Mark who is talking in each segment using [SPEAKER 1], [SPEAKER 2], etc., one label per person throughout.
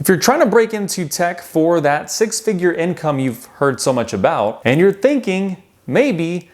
[SPEAKER 1] If you're trying to break into tech for that six-figure income you've heard so much about, and you're thinking maybe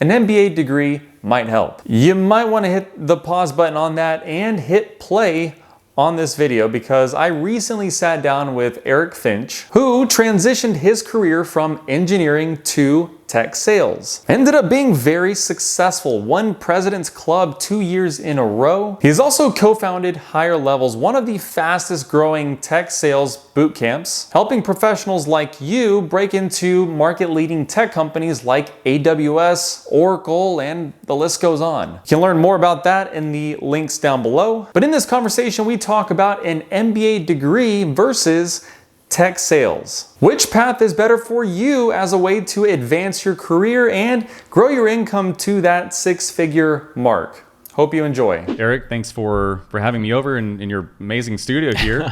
[SPEAKER 1] an MBA degree might help, you might want to hit the pause button on that and hit play on this video, because I recently sat down with Eric Finch, who transitioned his career from engineering to tech sales. Ended up being very successful, won President's Club 2 years in a row. He's also co-founded Higher Levels, one of the fastest growing tech sales boot camps, helping professionals like you break into market leading tech companies like AWS, Oracle, and the list goes on. You can learn more about that in the links down below. But in this conversation, we talk about an MBA degree versus tech sales. Which path is better for you as a way to advance your career and grow your income to that six-figure mark? Hope you enjoy. Eric, thanks for having me over in your amazing studio here.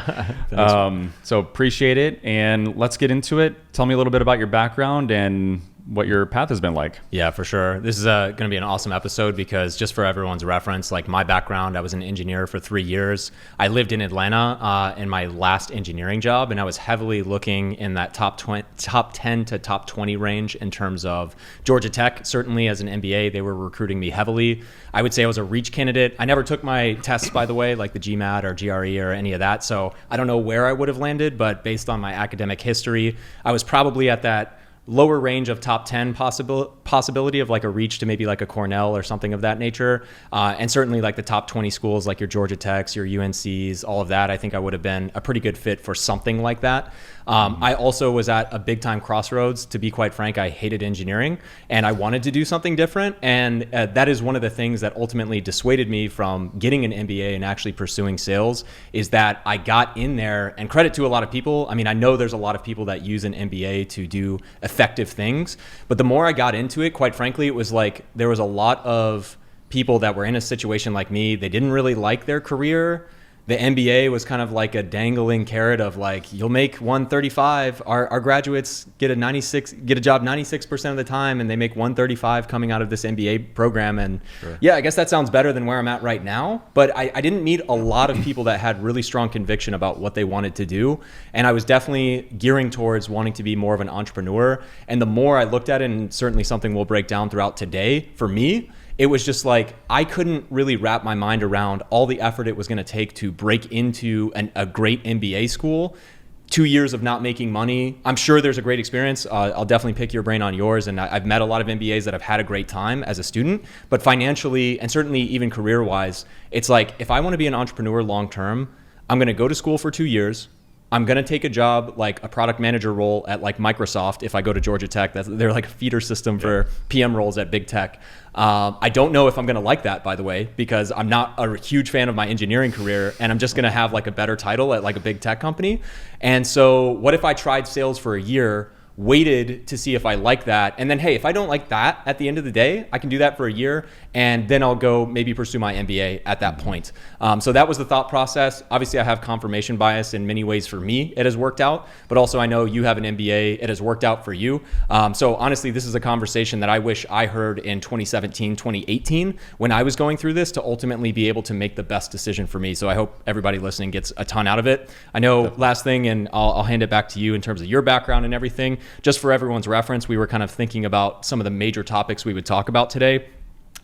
[SPEAKER 1] So appreciate it, and let's get into it. Tell me a little bit about your background and what your path has been like.
[SPEAKER 2] Yeah, for sure. This is going to be an awesome episode because just for everyone's reference, like my background, I was an engineer for 3 years. I lived in Atlanta in my last engineering job, and I was heavily looking in that top 10 to top 20 range in terms of Georgia Tech. Certainly as an MBA, they were recruiting me heavily. I would say I was a reach candidate. I never took my tests, by the way, like the GMAT or GRE or any of that. So I don't know where I would have landed, but based on my academic history, I was probably at that lower range of top 10 possibility of like a reach to maybe like a Cornell or something of that nature. And certainly like the top 20 schools, like your Georgia Techs, your UNCs, all of that, I think I would have been a pretty good fit for something like that. I also was at a big time crossroads. To be quite frank, I hated engineering and I wanted to do something different. And that is one of the things that ultimately dissuaded me from getting an MBA and actually pursuing sales, is that I got in there, and credit to a lot of people. I mean, I know there's a lot of people that use an MBA to do effective things, but the more I got into it, quite frankly, it was like there was a lot of people that were in a situation like me. They didn't really like their career. The MBA was kind of like a dangling carrot of like, you'll make 135. Our graduates get a job 96% of the time, and they make 135 coming out of this MBA program. And sure, yeah, I guess that sounds better than where I'm at right now. But I didn't meet a lot of people that had really strong conviction about what they wanted to do. And I was definitely gearing towards wanting to be more of an entrepreneur. And the more I looked at it, and certainly something we'll break down throughout today, for me, it was just like, I couldn't really wrap my mind around all the effort it was going to take to break into a great MBA school. 2 years of not making money. I'm sure there's a great experience. I'll definitely pick your brain on yours. And I've met a lot of MBAs that have had a great time as a student, but financially and certainly even career-wise, it's like, if I want to be an entrepreneur long-term, I'm going to go to school for 2 years. I'm going to take a job like a product manager role at like Microsoft. If I go to Georgia Tech, they're like a feeder system for PM roles at big tech. I don't know if I'm going to like that, by the way, because I'm not a huge fan of my engineering career, and I'm just going to have like a better title at like a big tech company. And so what if I tried sales for a year, waited to see if I like that, and then, hey, if I don't like that at the end of the day, I can do that for a year, and then I'll go maybe pursue my MBA at that point. So that was the thought process. Obviously, I have confirmation bias in many ways. For me, it has worked out, but also I know you have an MBA. It has worked out for you. So honestly, this is a conversation that I wish I heard in 2017, 2018, when I was going through this, to ultimately be able to make the best decision for me. So I hope everybody listening gets a ton out of it. I know, last thing, and I'll hand it back to you in terms of your background and everything. Just for everyone's reference, we were kind of thinking about some of the major topics we would talk about today.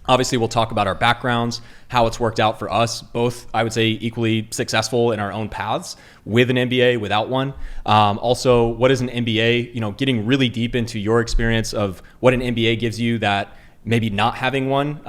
[SPEAKER 2] Obviously, we'll talk about our backgrounds, how it's worked out for us, both, I would say, equally successful in our own paths, with an MBA, without one. Also, what is an MBA? Getting really deep into your experience of what an MBA gives you that maybe not having one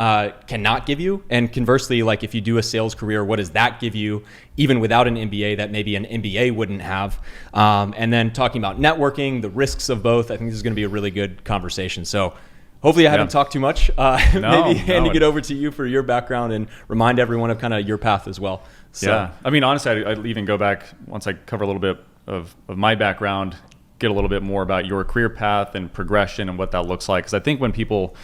[SPEAKER 2] cannot give you. And conversely, like if you do a sales career, what does that give you even without an MBA that maybe an MBA wouldn't have? And then talking about networking, the risks of both. I think this is going to be a really good conversation. So hopefully I haven't talked too much. Maybe handing it over to you for your background and remind everyone of kind of your path as well. So.
[SPEAKER 1] Yeah, I mean, honestly, I'd even go back once I cover a little bit of my background, get a little bit more about your career path and progression and what that looks like. Because I think when people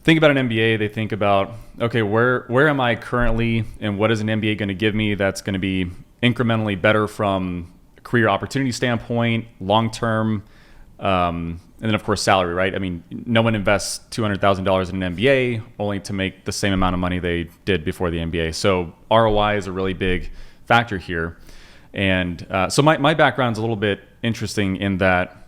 [SPEAKER 1] think about an MBA, they think about, okay, where am I currently and what is an MBA going to give me that's going to be incrementally better from a career opportunity standpoint, long-term, and then of course salary, right? I mean, no one invests $200,000 in an MBA only to make the same amount of money they did before the MBA. So ROI is a really big factor here.
[SPEAKER 3] And so my background's a little bit interesting in that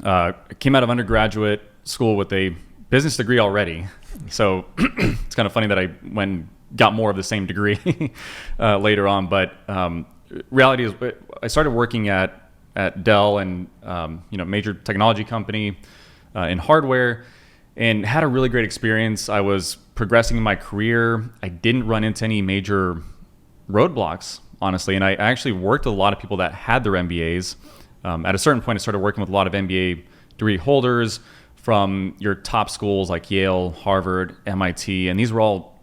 [SPEAKER 3] I came out of undergraduate school with a business degree already. So it's kind of funny that I got more of the same degree later on. But reality is, I started working at Dell and major technology company in hardware, and had a really great experience. I was progressing in my career. I didn't run into any major roadblocks, honestly. And I actually worked with a lot of people that had their MBAs. At a certain point, I started working with a lot of MBA degree holders from your top schools like Yale, Harvard, MIT. And these were all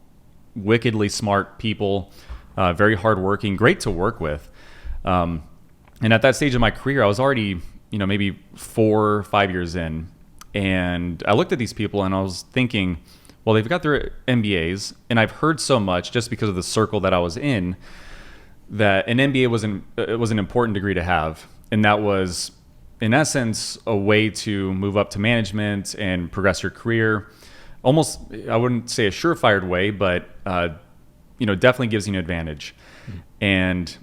[SPEAKER 3] wickedly smart people, very hardworking, great to work with. And at that stage of my career, I was already, maybe 4 or 5 years in. And I looked at these people and I was thinking, well, they've got their MBAs, and I've heard so much just because of the circle that I was in that an MBA was an important degree to have. And that was, in essence, a way to move up to management and progress your career. Almost, I wouldn't say a surefire way, but definitely gives you an advantage. Mm-hmm. And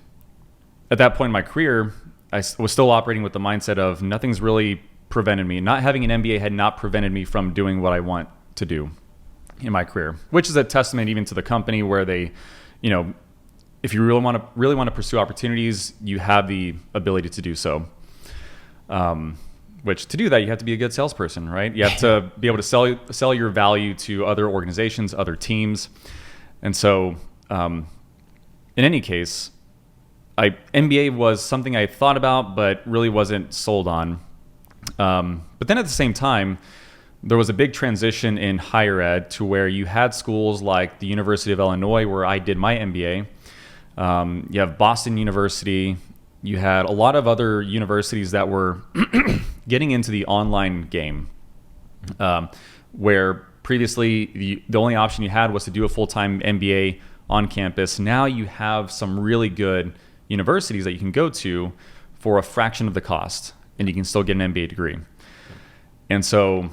[SPEAKER 3] at that point in my career, I was still operating with the mindset of nothing's really prevented me. Not having an MBA had not prevented me from doing what I want to do in my career, which is a testament even to the company where they, if you really want to pursue opportunities, you have the ability to do so. Which to do that, you have to be a good salesperson, right? You have to be able to sell your value to other organizations, other teams. And so, in any case, MBA was something I thought about, but really wasn't sold on. But then at the same time, there was a big transition in higher ed to where you had schools like the University of Illinois, where I did my MBA. You have Boston University. You had a lot of other universities that were getting into the online game, where previously the only option you had was to do a full-time MBA on campus. Now you have some really good universities that you can go to for a fraction of the cost, and you can still get an MBA degree. And so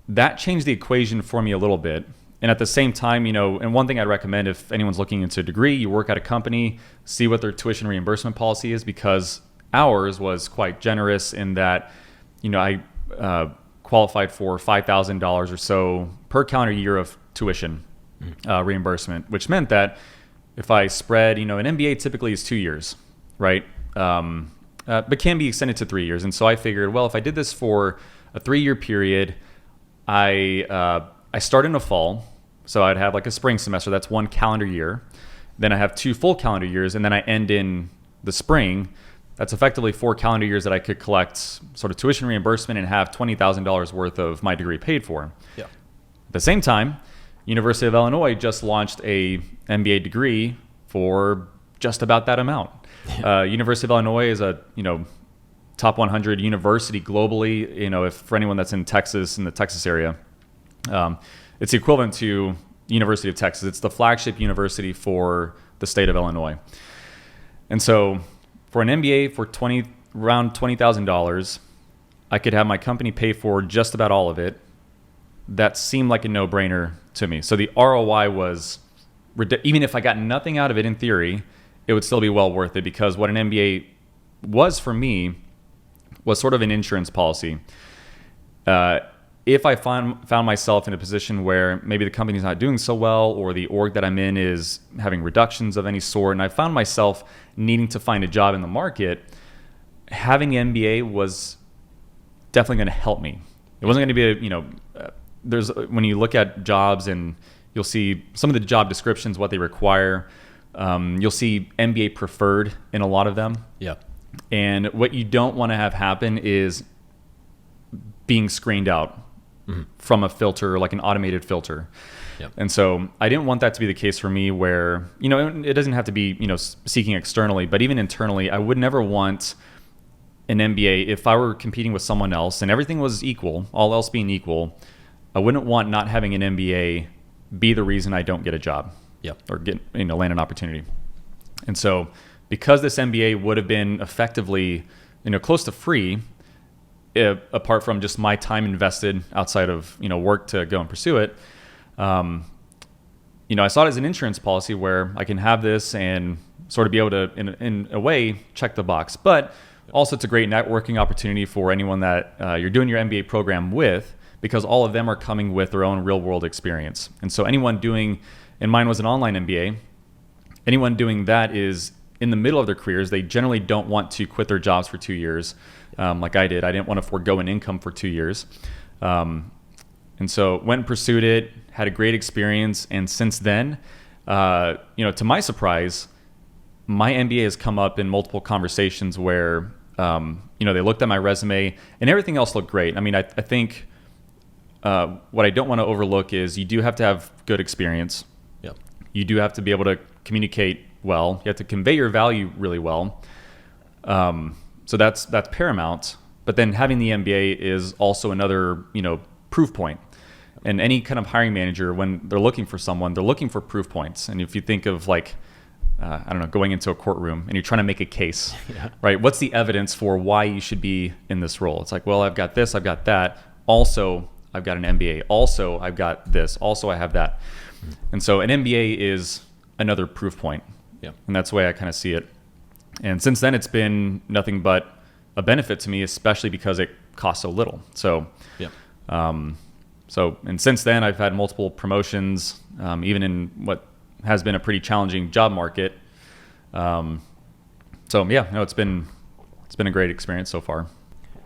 [SPEAKER 3] that changed the equation for me a little bit. And at the same time, and one thing I'd recommend if anyone's looking into a degree, you work at a company, see what their tuition reimbursement policy is, because ours was quite generous in that, I qualified for $5,000 or so per calendar year of tuition reimbursement, which meant that if I spread, an MBA typically is 2 years, right? But can be extended to 3 years. And so I figured, well, if I did this for a 3-year period, I start in the fall. So I'd have like a spring semester. That's 1 calendar year. Then I have 2 full calendar years. And then I end in the spring. That's effectively 4 calendar years that I could collect sort of tuition reimbursement and have $20,000 worth of my degree paid for. Yeah. At the same time, University of Illinois just launched a MBA degree for just about that amount. University of Illinois is a, top 100 university globally. If for anyone that's in Texas, in the Texas area, it's equivalent to University of Texas. It's the flagship university for the state of Illinois. And so for an MBA for around $20,000, I could have my company pay for just about all of it. That seemed like a no-brainer to me. So the ROI was, even if I got nothing out of it in theory, it would still be well worth it, because what an MBA was for me was sort of an insurance policy. If I found myself in a position where maybe the company's not doing so well, or the org that I'm in is having reductions of any sort, and I found myself needing to find a job in the market, having an MBA was definitely going to help me. It wasn't going to be when you look at jobs and you'll see some of the job descriptions, what they require, you'll see MBA preferred in a lot of them.
[SPEAKER 2] Yeah.
[SPEAKER 3] And what you don't want to have happen is being screened out from a filter, like an automated filter. Yep. And so I didn't want that to be the case for me, where, it doesn't have to be, seeking externally, but even internally, I would never want an MBA if I were competing with someone else and everything was equal, all else being equal. I wouldn't want not having an MBA be the reason I don't get a job. Yep. Or get, land an opportunity. And so because this MBA would have been effectively, close to free, apart from just my time invested outside of, work to go and pursue it, I saw it as an insurance policy where I can have this and sort of be able to, in a way, check the box. But also, it's a great networking opportunity for anyone that you're doing your MBA program with, because all of them are coming with their own real world experience. And so anyone doing, and mine was an online MBA, anyone doing that is in the middle of their careers. They generally don't want to quit their jobs for 2 years, like I did. I didn't want to forego an income for 2 years. And so went and pursued it, had a great experience. And since then, to my surprise, my MBA has come up in multiple conversations where, they looked at my resume and everything else looked great. I mean, I think what I don't want to overlook is you do have to have good experience.
[SPEAKER 2] Yep.
[SPEAKER 3] You do have to be able to communicate well. You have to convey your value really well. So that's paramount. But then having the MBA is also another, proof point. And any kind of hiring manager, when they're looking for someone, they're looking for proof points. And if you think of going into a courtroom and you're trying to make a case, right? What's the evidence for why you should be in this role? It's like, well, I've got this, I've got that. Also, I've got an MBA. Also, I've got this. Also, I have that. And so an MBA is another proof point.
[SPEAKER 2] Yeah.
[SPEAKER 3] And that's the way I kind of see it. And since then, it's been nothing but a benefit to me, especially because it costs so little. So, and since then, I've had multiple promotions, even in what has been a pretty challenging job market. It's been a great experience so far.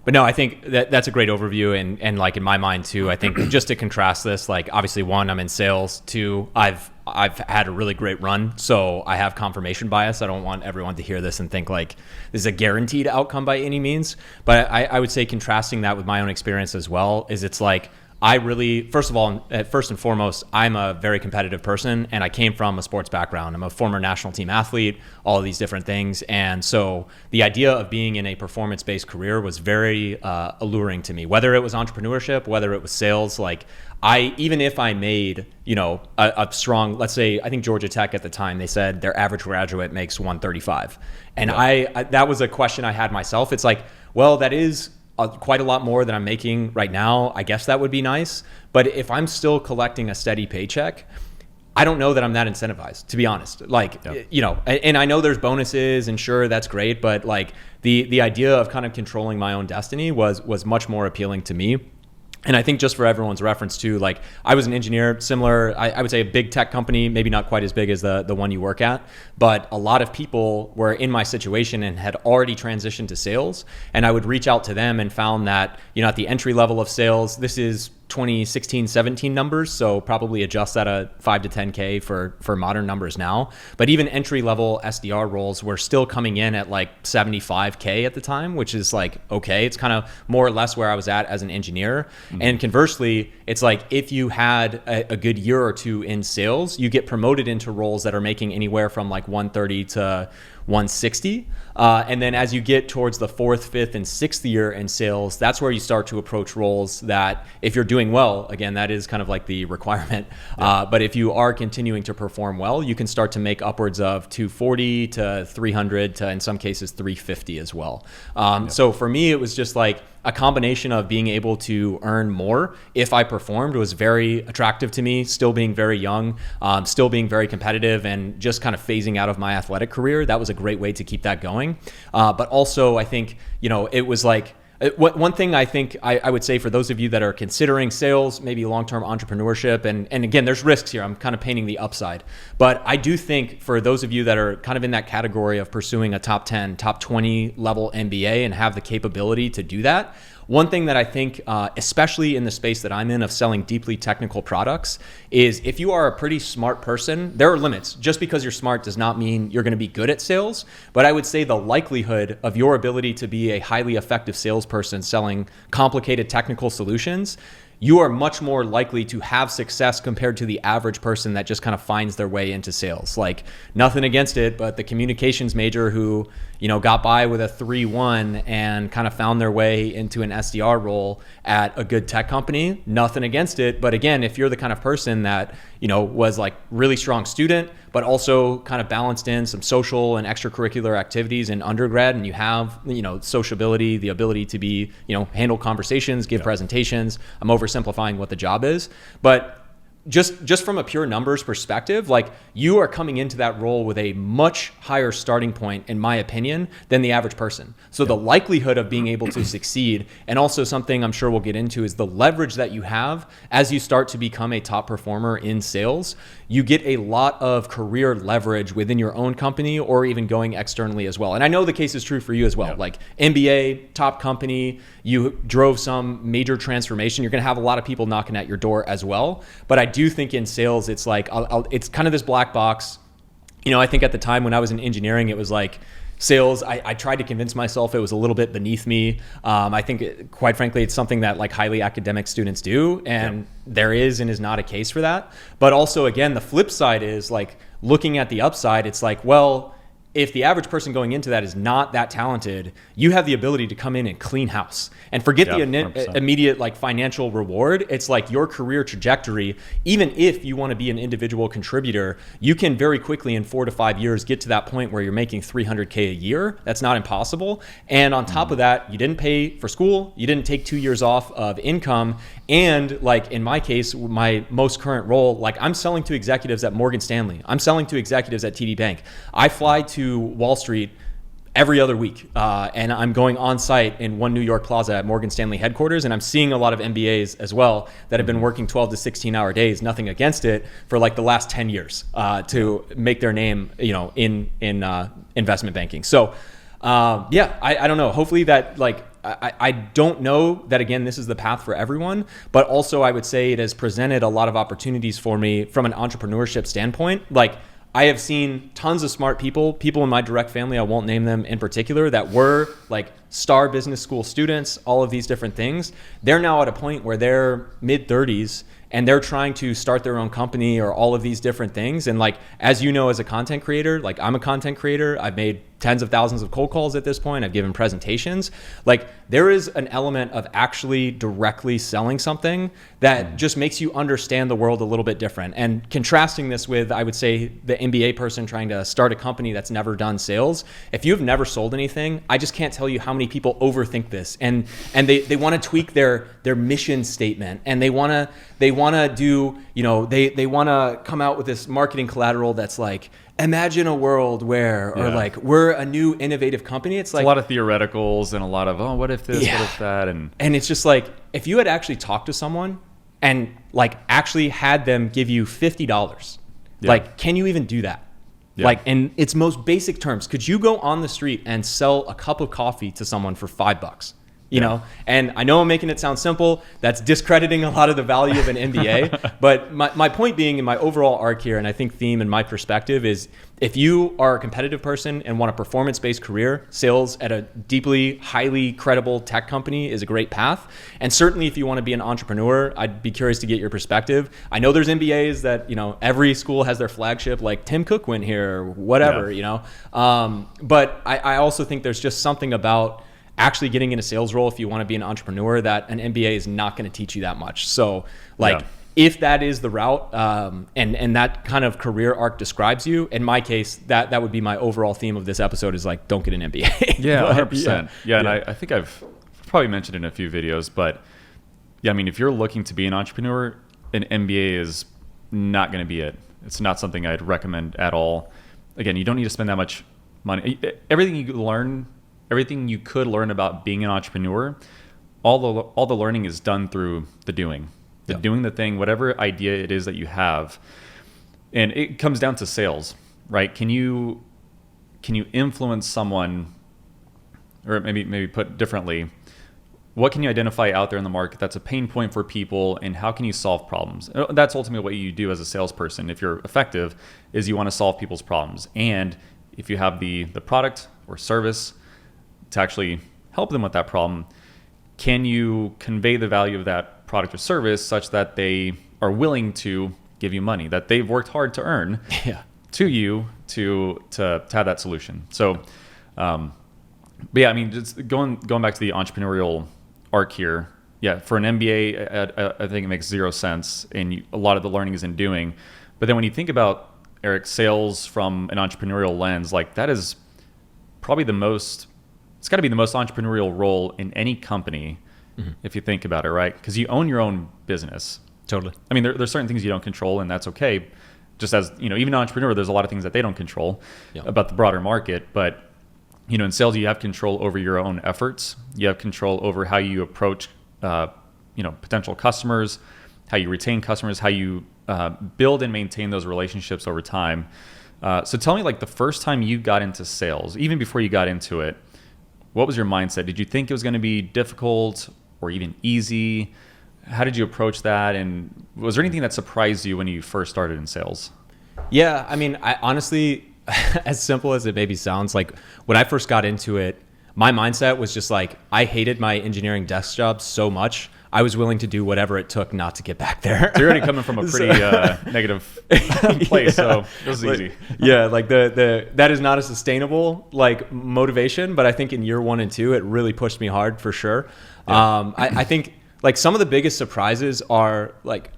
[SPEAKER 2] But no, I think that's a great overview, and like in my mind too, I think just to contrast this, like obviously one, I'm in sales. Two, I've had a really great run, so I have confirmation bias. I don't want everyone to hear this and think like this is a guaranteed outcome by any means. But I would say contrasting that with my own experience as well is it's like I really, first and foremost, I'm a very competitive person, and I came from a sports background. I'm a former national team athlete, all of these different things. And so the idea of being in a performance-based career was very alluring to me, whether it was entrepreneurship, whether it was sales. Like even if I made, a strong, let's say, I think Georgia Tech at the time, they said their average graduate makes 135. And that was a question I had myself. It's like, well, that is quite a lot more than I'm making right now. I guess that would be nice. But if I'm still collecting a steady paycheck, I don't know that I'm that incentivized, to be honest. And I know there's bonuses and sure, that's great. But like the idea of kind of controlling my own destiny was much more appealing to me. And I think just for everyone's reference too, like I was an engineer, similar, I would say a big tech company, maybe not quite as big as the one you work at, but a lot of people were in my situation and had already transitioned to sales. And I would reach out to them and found that, at the entry level of sales, this is 2016, 17 numbers. So probably adjust that at 5 to 10K for modern numbers now. But even entry level SDR roles were still coming in at like 75K at the time, which is like, okay, it's kind of more or less where I was at as an engineer. Mm-hmm. And conversely, it's like if you had a good year or two in sales, you get promoted into roles that are making anywhere from like 130 to 160. And then as you get towards the 4th, 5th, and 6th year in sales, that's where you start to approach roles that if you're doing well, again, that is kind of like the requirement. But if you are continuing to perform well, you can start to make upwards of 240 to 300 to in some cases 350 as well. So for me, it was just like a combination of being able to earn more if I performed was very attractive to me, still being very young, still being very competitive, and just kind of phasing out of my athletic career. That was a great way to keep that going. But also I think, it was like, one thing I think I would say for those of you that are considering sales, maybe long-term entrepreneurship, and again, there's risks here. I'm kind of painting the upside. But I do think for those of you that are kind of in that category of pursuing a top 10, top 20 level MBA and have the capability to do that, one thing that I think, especially in the space that I'm in of selling deeply technical products, is if you are a pretty smart person, there are limits. Just because you're smart does not mean you're going to be good at sales. But I would say the likelihood of your ability to be a highly effective salesperson selling complicated technical solutions, you are much more likely to have success compared to the average person that just kind of finds their way into sales. Like, nothing against it, but the communications major who, got by with a 3.1 and kind of found their way into an SDR role at a good tech company, nothing against it. But again, if you're the kind of person that, was like really strong student, but also kind of balanced in some social and extracurricular activities in undergrad, and you have, sociability, the ability to be, handle conversations, give presentations. I'm oversimplifying what the job is, but just from a pure numbers perspective, like you are coming into that role with a much higher starting point, in my opinion, than the average person. So the likelihood of being able to succeed, and also something I'm sure we'll get into, is the leverage that you have as you start to become a top performer in sales. You get a lot of career leverage within your own company or even going externally as well. And I know the case is true for you as well. Like MBA, top company, you drove some major transformation. You're going to have a lot of people knocking at your door as well. But I do think in sales, it's like, it's kind of this black box. You know, I think at the time when I was in engineering, it was like, sales, I tried to convince myself it was a little bit beneath me. I think, quite frankly, it's something that like highly academic students do, and there is and is not a case for that. But also, again, the flip side is like looking at the upside. It's like, well, if the average person going into that is not that talented, you have the ability to come in and clean house and forget the
[SPEAKER 3] 100%.
[SPEAKER 2] immediate like financial reward. It's like your career trajectory. Even if you want to be an individual contributor, you can very quickly in 4 to 5 years get to that point where you're making $300K a year. That's not impossible. And on top of that, you didn't pay for school. You didn't take 2 years off of income. And like in my case, my most current role, like I'm selling to executives at Morgan Stanley. I'm selling to executives at TD Bank. I fly to Wall Street every other week, and I'm going on site in One New York Plaza at Morgan Stanley headquarters, and I'm seeing a lot of MBAs as well that have been working 12 to 16-hour days, nothing against it, for like the last 10 years to make their name, you know, in investment banking. So I don't know. Hopefully that like I don't know that, again, this is the path for everyone, but also I would say it has presented a lot of opportunities for me from an entrepreneurship standpoint. Like I have seen tons of smart people in my direct family, I won't name them in particular, that were like star business school students, all of these different things. They're now at a point where they're mid-30s and they're trying to start their own company or all of these different things. And like, as you know, as a content creator, like I'm a content creator, I've made tens of thousands of cold calls at this point. I've given presentations. Like there is an element of actually directly selling something that just makes you understand the world a little bit different. And contrasting this with, I would say, the MBA person trying to start a company that's never done sales. If you've never sold anything, I just can't tell you how many people overthink this. And they want to tweak their mission statement, and they want to do, you know, they want to come out with this marketing collateral that's like, imagine a world where, or like, we're a new innovative company. It's like
[SPEAKER 3] a lot of theoreticals and a lot of, oh, what if this, what if that? And
[SPEAKER 2] it's just like, if you had actually talked to someone and like actually had them give you $50, like, can you even do that? Like, in its most basic terms, could you go on the street and sell a cup of coffee to someone for $5? You know, and I know I'm making it sound simple. That's discrediting a lot of the value of an MBA. But my point being, in my overall arc here, and I think theme and my perspective is, if you are a competitive person and want a performance-based career, sales at a deeply, highly credible tech company is a great path. And certainly if you want to be an entrepreneur, I'd be curious to get your perspective. I know there's MBAs that, you know, every school has their flagship, like Tim Cook went here or whatever, you know. But I also think there's just something about actually getting in a sales role, if you want to be an entrepreneur, that an MBA is not going to teach you that much. So like, if that is the route, and that kind of career arc describes you, in my case, that would be my overall theme of this episode, is like, don't get an MBA.
[SPEAKER 3] Yeah,
[SPEAKER 2] But,
[SPEAKER 3] 100%. And I think I've probably mentioned it in a few videos, but yeah, I mean, if you're looking to be an entrepreneur, an MBA is not going to be it. It's not something I'd recommend at all. Again, you don't need to spend that much money. Everything you could learn about being an entrepreneur, all the learning is done through the doing. Doing the thing, whatever idea it is that you have. And it comes down to sales, right? Can you influence someone, or maybe put differently, what can you identify out there in the market that's a pain point for people, and how can you solve problems? That's ultimately what you do as a salesperson. If you're effective, is you want to solve people's problems. And if you have the product or service to actually help them with that problem, can you convey the value of that product or service such that they are willing to give you money that they've worked hard to earn to you to have that solution? So, but yeah, I mean, just going back to the entrepreneurial arc here. Yeah, for an MBA, I think it makes zero sense, and a lot of the learning is in doing. But then when you think about, Eric, sales from an entrepreneurial lens, like that is probably it's got to be the most entrepreneurial role in any company, if you think about it, right? Because you own your own business.
[SPEAKER 2] Totally.
[SPEAKER 3] I mean, there's certain things you don't control, and that's okay. Just as, even an entrepreneur, there's a lot of things that they don't control about the broader market. But, in sales, you have control over your own efforts. You have control over how you approach, potential customers, how you retain customers, how you build and maintain those relationships over time. So tell me, like, the first time you got into sales, even before you got into it, what was your mindset? Did you think it was going to be difficult or even easy? How did you approach that? And was there anything that surprised you when you first started in sales?
[SPEAKER 2] Yeah, I mean, I honestly, as simple as it maybe sounds, like when I first got into it, my mindset was just like, I hated my engineering desk job so much, I was willing to do whatever it took not to get back there.
[SPEAKER 3] So you're already coming from a pretty negative place, so it was easy.
[SPEAKER 2] Yeah, like that is not a sustainable like motivation, but I think in year 1 and 2, it really pushed me hard for sure. Yeah. I think like some of the biggest surprises are like,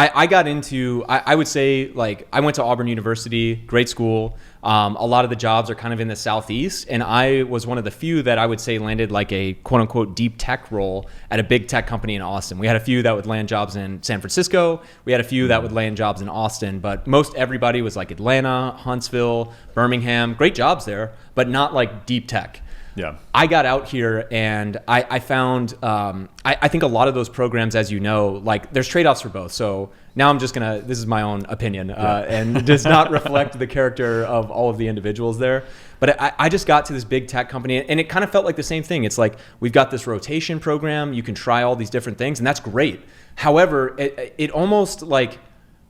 [SPEAKER 2] I got into, I would say like I went to Auburn University, great school. A lot of the jobs are kind of in the Southeast, and I was one of the few that I would say landed like a quote unquote deep tech role at a big tech company in Austin. We had a few that would land jobs in San Francisco. We had a few that would land jobs in Austin, but most everybody was like Atlanta, Huntsville, Birmingham, great jobs there, but not like deep tech.
[SPEAKER 3] Yeah.
[SPEAKER 2] I got out here and I found, I think a lot of those programs, as you know, like there's trade-offs for both. So now I'm just going to, this is my own opinion and does not reflect the character of all of the individuals there. But I just got to this big tech company and it kind of felt like the same thing. It's like, we've got this rotation program. You can try all these different things and that's great. However, it almost like,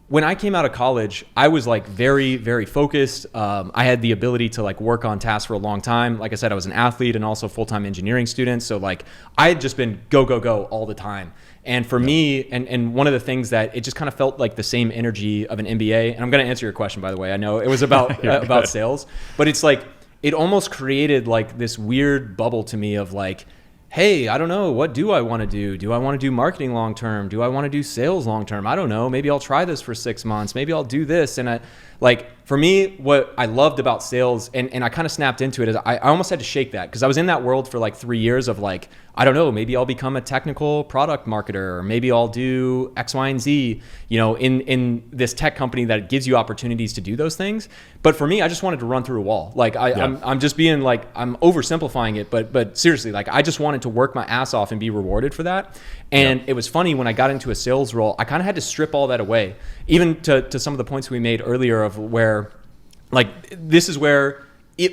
[SPEAKER 2] when I came out of college, I was like very, very focused. I had the ability to like work on tasks for a long time. Like I said, I was an athlete and also full-time engineering student. So like I had just been go, go, go all the time. And for me, and one of the things that it just kind of felt like the same energy of an MBA. And I'm going to answer your question, by the way. I know it was about about sales, but it's like it almost created like this weird bubble to me of like, hey, I don't know, what do I want to do? Do I want to do marketing long term? Do I want to do sales long term? I don't know. Maybe I'll try this for 6 months. Maybe I'll do this. And for me, what I loved about sales, and I kind of snapped into it, is I almost had to shake that because I was in that world for like 3 years of like, I don't know, maybe I'll become a technical product marketer, or maybe I'll do X, Y, and Z, in this tech company that gives you opportunities to do those things. But for me, I just wanted to run through a wall. Like I'm just being like, I'm oversimplifying it, but seriously, like I just wanted to work my ass off and be rewarded for that. And it was funny when I got into a sales role, I kind of had to strip all that away, even to some of the points we made earlier of where, like, this is where,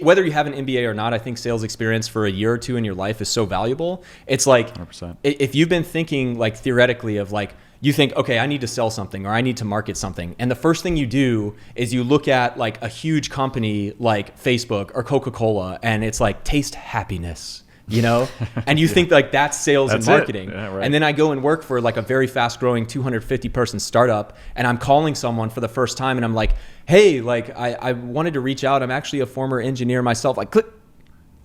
[SPEAKER 2] whether you have an MBA or not, I think sales experience for a year or two in your life is so valuable. It's like,
[SPEAKER 3] 100%.
[SPEAKER 2] If you've been thinking like theoretically of like, you think, okay, I need to sell something or I need to market something. And the first thing you do is you look at like a huge company like Facebook or Coca-Cola and it's like, taste happiness. And you think like that's sales and marketing.
[SPEAKER 3] Yeah, right.
[SPEAKER 2] And then I go and work for like a very fast growing 250 person startup and I'm calling someone for the first time and I'm like, hey, like I wanted to reach out. I'm actually a former engineer myself. Like click.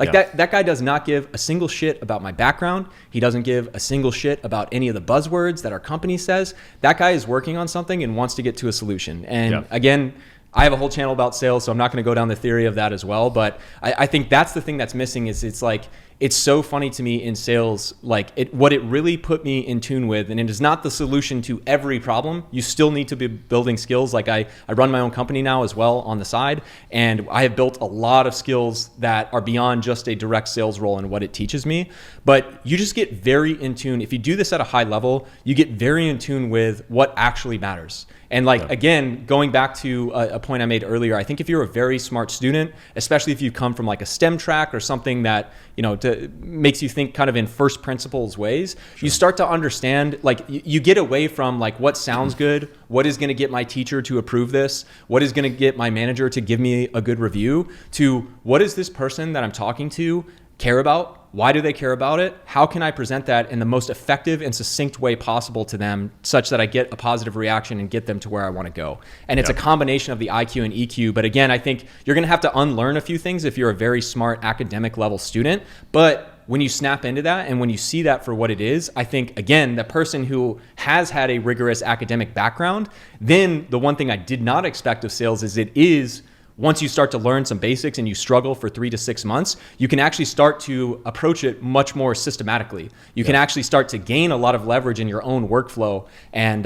[SPEAKER 2] Like that guy does not give a single shit about my background. He doesn't give a single shit about any of the buzzwords that our company says. That guy is working on something and wants to get to a solution. And again, I have a whole channel about sales, so I'm not going to go down the theory of that as well. But I think that's the thing that's missing is it's like, it's so funny to me in sales, like what it really put me in tune with, and it is not the solution to every problem. You still need to be building skills. Like I run my own company now as well on the side, and I have built a lot of skills that are beyond just a direct sales role and what it teaches me. But you just get very in tune. If you do this at a high level, you get very in tune with what actually matters. And again, going back to a point I made earlier, I think if you're a very smart student, especially if you come from like a STEM track or something that, makes you think kind of in first principles ways, you start to understand, like you get away from like what sounds good, what is going to get my teacher to approve this, what is going to get my manager to give me a good review, to what is this person that I'm talking to care about? Why do they care about it? How can I present that in the most effective and succinct way possible to them such that I get a positive reaction and get them to where I want to go? And it's a combination of the IQ and EQ. But again, I think you're going to have to unlearn a few things if you're a very smart academic level student. But when you snap into that and when you see that for what it is, I think, again, the person who has had a rigorous academic background, then the one thing I did not expect of sales is it is once you start to learn some basics and you struggle for 3 to 6 months, you can actually start to approach it much more systematically. You can actually start to gain a lot of leverage in your own workflow. And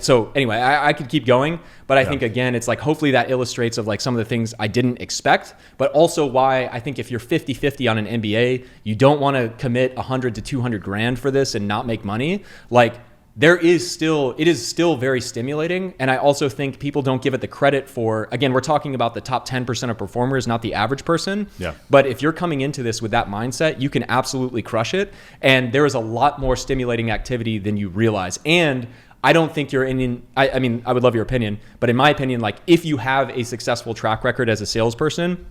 [SPEAKER 2] so anyway, I could keep going, but I think again, it's like, hopefully that illustrates of like some of the things I didn't expect, but also why I think if you're 50-50 on an MBA, you don't want to commit 100 to 200 grand for this and not make money. Like, it is still very stimulating. And I also think people don't give it the credit for, again, we're talking about the top 10% of performers, not the average person.
[SPEAKER 3] Yeah.
[SPEAKER 2] But if you're coming into this with that mindset, you can absolutely crush it. And there is a lot more stimulating activity than you realize. And I don't think you're I mean, I would love your opinion, but in my opinion, like, if you have a successful track record as a salesperson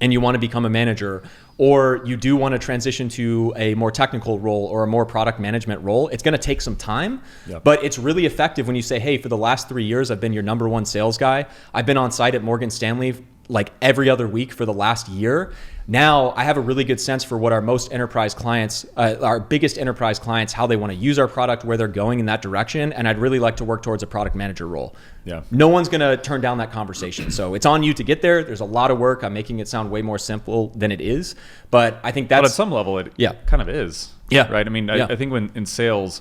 [SPEAKER 2] and you want to become a manager, or you do want to transition to a more technical role or a more product management role, it's going to take some time, but it's really effective when you say, hey, for the last 3 years, I've been your number one sales guy. I've been on site at Morgan Stanley like every other week for the last year. Now I have a really good sense for what our most enterprise clients, our biggest enterprise clients, how they want to use our product, where they're going in that direction. And I'd really like to work towards a product manager role.
[SPEAKER 3] Yeah.
[SPEAKER 2] No one's going to turn down that conversation. So it's on you to get there. There's a lot of work. I'm making it sound way more simple than it is. But I think that's...
[SPEAKER 3] But at some level, it kind of is.
[SPEAKER 2] Yeah.
[SPEAKER 3] Right? I mean, I think when in sales,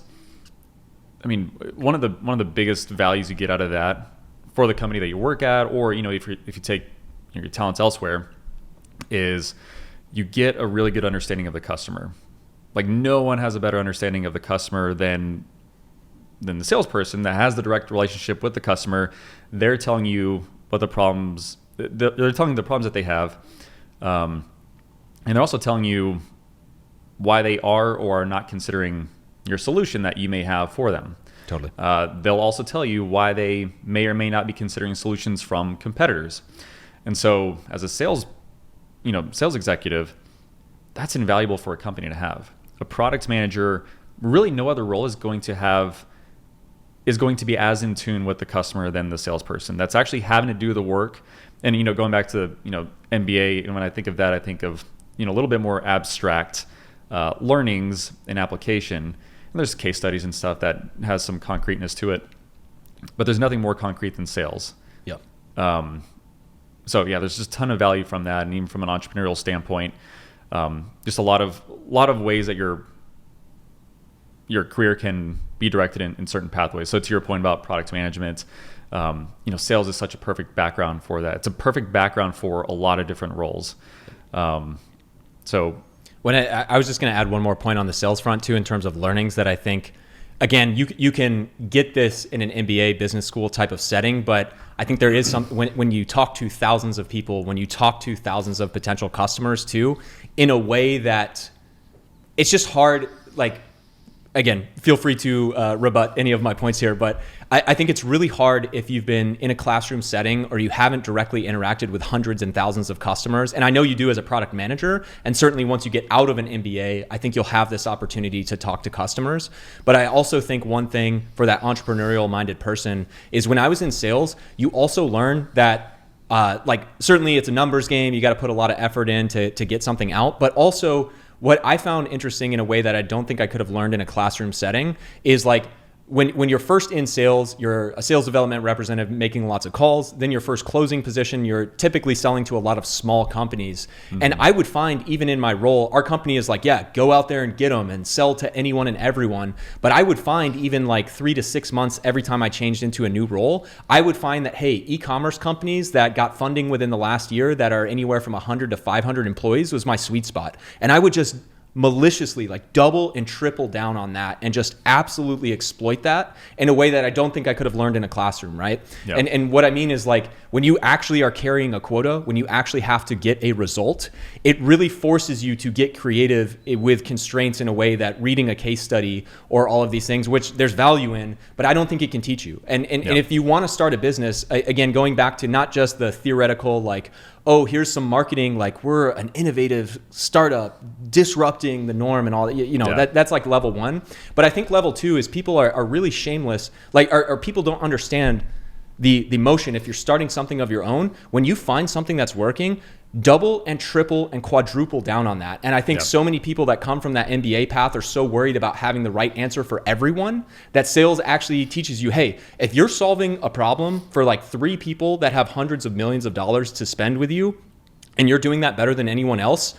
[SPEAKER 3] I mean, one of the biggest values you get out of that for the company that you work at, or, you know, if you take your talents elsewhere, is you get a really good understanding of the customer. Like, no one has a better understanding of the customer than the salesperson that has the direct relationship with the customer. They're telling you what the problems, they're telling you the problems that they have. And they're also telling you why they are or are not considering your solution that you may have for them.
[SPEAKER 2] Totally.
[SPEAKER 3] They'll also tell you why they may or may not be considering solutions from competitors. And so as a sales executive, that's invaluable for a company to have. A product manager, really no other role is going to be as in tune with the customer than the salesperson. That's actually having to do the work. And, you know, going back to, you know, MBA, and when I think of that, I think of, you know, a little bit more abstract learnings and application. And there's case studies and stuff that has some concreteness to it, but there's nothing more concrete than sales.
[SPEAKER 2] Yep.
[SPEAKER 3] So yeah, there's just a ton of value from that, and even from an entrepreneurial standpoint, just a lot of ways that your career can be directed in certain pathways. So to your point about product management, you know, sales is such a perfect background for that. It's a perfect background for a lot of different roles. So
[SPEAKER 2] when I was just going to add one more point on the sales front too, in terms of learnings that I think, again, you can get this in an MBA business school type of setting, but I think there is some, when you talk to thousands of people, when you talk to thousands of potential customers too, in a way that it's just hard, like, again, feel free to rebut any of my points here, but I think it's really hard if you've been in a classroom setting or you haven't directly interacted with hundreds and thousands of customers. And I know you do as a product manager, and certainly once you get out of an MBA, I think you'll have this opportunity to talk to customers. But I also think one thing for that entrepreneurial minded person is, when I was in sales, you also learn that like, certainly it's a numbers game. You got to put a lot of effort in to get something out, but also what I found interesting in a way that I don't think I could have learned in a classroom setting is, like, when you're first in sales, you're a sales development representative making lots of calls. Then your first closing position, you're typically selling to a lot of small companies. Mm-hmm. And I would find, even in my role, our company is like, yeah, go out there and get them and sell to anyone and everyone. But I would find, even like 3 to 6 months every time I changed into a new role, I would find that, hey, e-commerce companies that got funding within the last year that are anywhere from 100 to 500 employees was my sweet spot. And I would just maliciously, like, double and triple down on that and just absolutely exploit that in a way that I don't think I could have learned in a classroom, right? Yep. And what I mean is, like, when you actually are carrying a quota, when you actually have to get a result, it really forces you to get creative with constraints in a way that reading a case study or all of these things, which there's value in, but I don't think it can teach you. And if you want to start a business, again, going back to not just the theoretical, like, oh, here's some marketing, like, we're an innovative startup disrupting the norm and all that, you know, that's like level one. But I think level two is people are really shameless, like, or people don't understand the motion. If you're starting something of your own, when you find something that's working, double and triple and quadruple down on that. And I think
[SPEAKER 3] Yep.
[SPEAKER 2] so many people that come from that MBA path are so worried about having the right answer for everyone that sales actually teaches you, hey, if you're solving a problem for like 3 people that have hundreds of millions of dollars to spend with you, and you're doing that better than anyone else,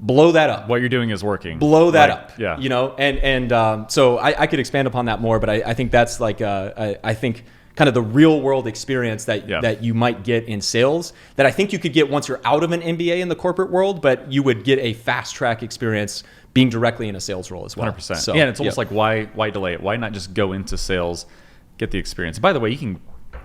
[SPEAKER 2] blow that up.
[SPEAKER 3] What you're doing is working.
[SPEAKER 2] Blow that up.
[SPEAKER 3] Yeah.
[SPEAKER 2] You know, and so I could expand upon that more, but I think that's like, I think kind of the real world experience that you might get in sales that I think you could get once you're out of an MBA in the corporate world, but you would get a fast track experience being directly in a sales role as well.
[SPEAKER 3] 100%.
[SPEAKER 2] So,
[SPEAKER 3] yeah, and it's almost like why delay it? Why not just go into sales, get the experience? By the way, you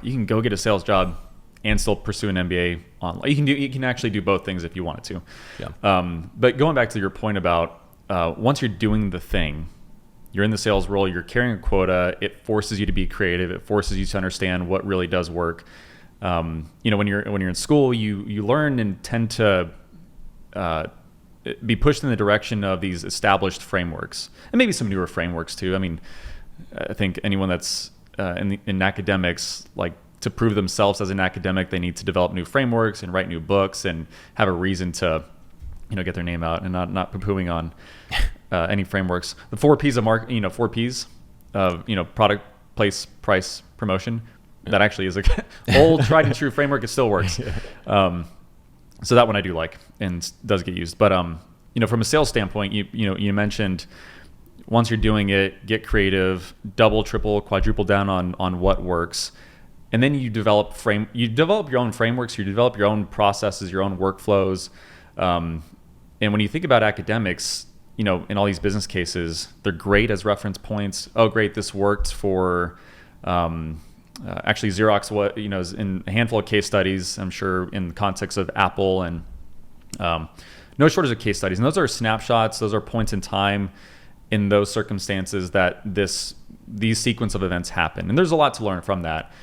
[SPEAKER 3] can go get a sales job and still pursue an MBA online. You can actually do both things if you wanted to.
[SPEAKER 2] Yeah.
[SPEAKER 3] But going back to your point about once you're doing the thing, you're in the sales role, you're carrying a quota, it forces you to be creative, it forces you to understand what really does work. When you're in school, you learn and tend to be pushed in the direction of these established frameworks, and maybe some newer frameworks too. I mean, I think anyone that's in academics, like, to prove themselves as an academic, they need to develop new frameworks and write new books and have a reason to, get their name out, and not poo-pooing on any frameworks. The 4 P's of four P's of, product, place, price, promotion. That actually is a old tried and true framework. It still works. So that one I do like and does get used. But from a sales standpoint, you mentioned once you're doing it, get creative, double, triple, quadruple down on what works. And then you develop your own frameworks, you develop your own processes, your own workflows. And when you think about academics, in all these business cases, they're great as reference points. Oh, great, this worked for actually Xerox. What is in a handful of case studies, I'm sure, in the context of Apple, and no shortage of case studies. And those are snapshots. Those are points in time in those circumstances that these sequence of events happen. And there's a lot to learn from that.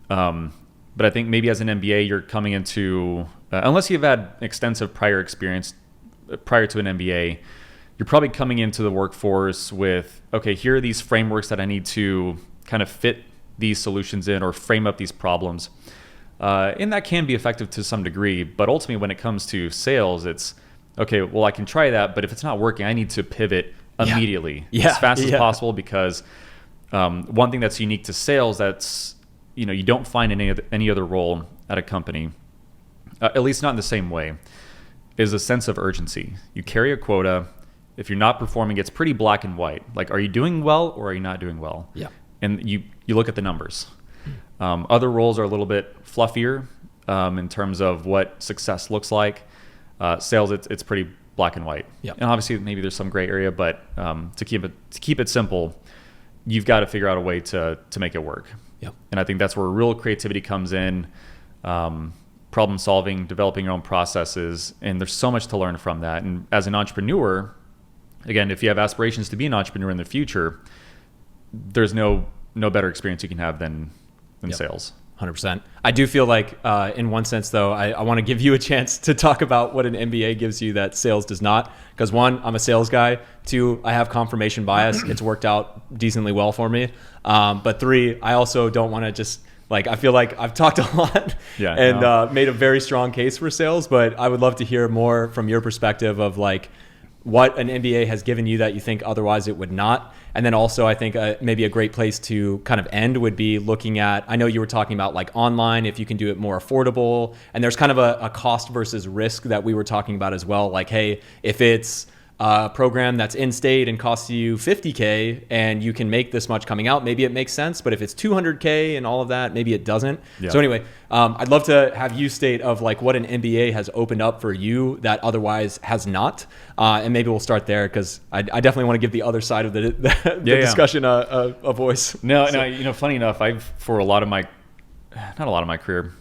[SPEAKER 3] But I think maybe as an MBA, you're coming into, unless you've had extensive prior experience prior to an MBA, you're probably coming into the workforce with, okay, here are these frameworks that I need to kind of fit these solutions in or frame up these problems. And that can be effective to some degree, but ultimately when it comes to sales, it's, okay, well, I can try that, but if it's not working, I need to pivot immediately as fast as possible, because one thing that's unique to sales that's, you don't find in any other role at a company, at least not in the same way, is a sense of urgency. You carry a quota. If you're not performing, it's pretty black and white. Like, are you doing well or are you not doing well?
[SPEAKER 2] Yeah.
[SPEAKER 3] And you look at the numbers. Other roles are a little bit fluffier in terms of what success looks like. Sales, it's pretty black and white.
[SPEAKER 2] Yeah.
[SPEAKER 3] And obviously maybe there's some gray area, but to keep it simple, you've got to figure out a way to make it work.
[SPEAKER 2] Yep.
[SPEAKER 3] And I think that's where real creativity comes in, problem solving, developing your own processes. And there's so much to learn from that. And as an entrepreneur, again, if you have aspirations to be an entrepreneur in the future, there's no better experience you can have than sales.
[SPEAKER 2] 100%. I do feel like, in one sense, though, I want to give you a chance to talk about what an MBA gives you that sales does not. Because 1, I'm a sales guy. 2, I have confirmation bias. It's worked out decently well for me. But 3, I also don't want to just, I feel like I've talked a lot made a very strong case for sales. But I would love to hear more from your perspective of what an MBA has given you that you think otherwise it would not. And then also, I think maybe a great place to kind of end would be looking at, I know you were talking about online, if you can do it more affordable, and there's kind of a cost versus risk that we were talking about as well. Like, hey, if it's a program that's in state and costs you $50K and you can make this much coming out, maybe it makes sense. But if it's $200K and all of that, maybe it doesn't. Yeah. So anyway, I'd love to have you state of what an MBA has opened up for you that otherwise has not. And maybe we'll start there, because I definitely want to give the other side of the discussion a voice.
[SPEAKER 3] No, funny enough, for a lot of my, not a lot of my career,